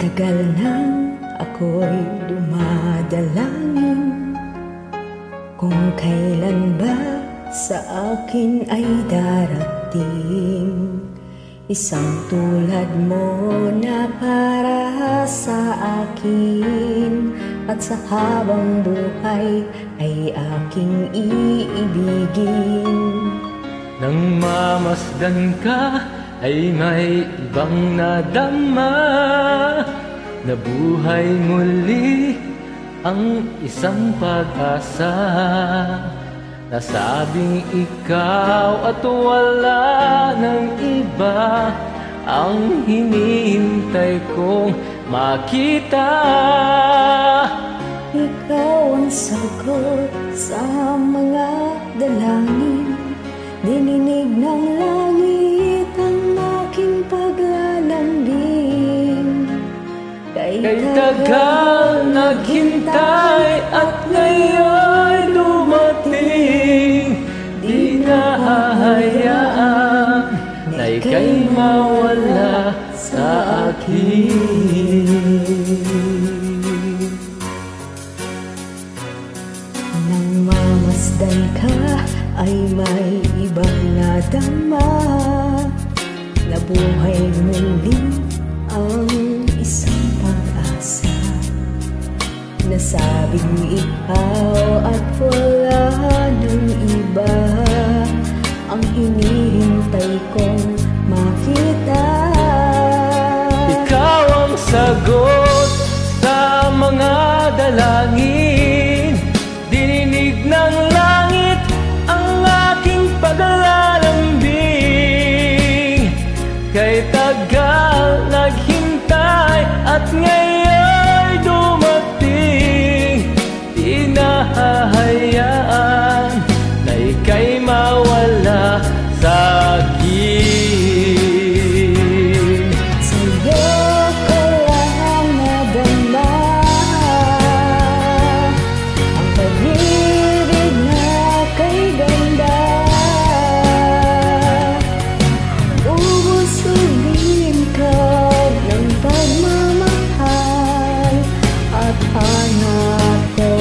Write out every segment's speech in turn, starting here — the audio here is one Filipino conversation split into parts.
tagal nang ako'y dumadalangin kung kailan ba sa akin ay darating isang tulad mo na para sa akin, at sa habang buhay ay aking iibigin. Nang mamasdan ka ay may ibang nadama, nabuhay muli ang isang pag-asa. Nasabing ikaw at wala ng iba ang hinihintay kong makita. Ikaw ang sagot sa mga dalangin, dininig ng langit ang aking paglalambing. Kay tagal naghintay at ngayon dumating, di na hahayaan na ika'y mawala sa akin. Nang mamasdan ka ay may ibang nadama, nabuhay muli ang isang pag-asa. Nasabing ikaw at wala ng iba ang hinihintay kong makita. Ikaw ang sagot sa mga dalangin, dininig ng langit ang aking paglalambing. Kay tagal naghintay at ngayon dumating, di na hahayaan na ika'y mawala sa akin. Sa'yo ko lang nadama ang pag-ibig na kay ganda. Ubusuin ka ng pagmamahal at hanap ko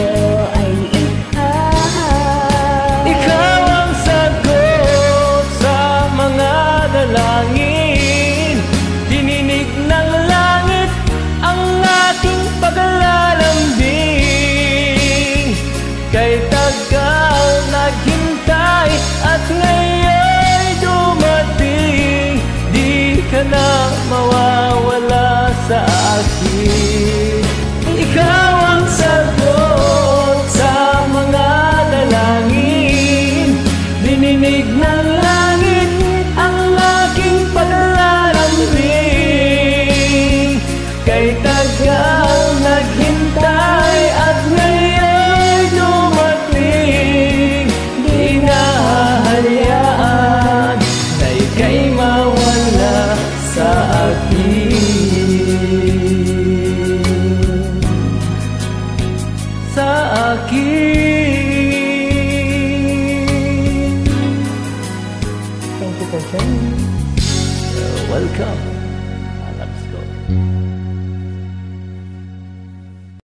ay ikaw ang sagot sa mga dalangin, dininig ng langit ang ating paglalambing. Kay tagal naghintay at ngayon dumating, di ka na mawawala sa akin. Ikaw ang sagot sa mga dalangin, dininig ng langit ang aking paglalambing. Kay tagal naghintay at ngayon dumating, di na hahayaan na ika'y mawala sa akin. Sa akin. Thank you for joining. Welcome. Let's go.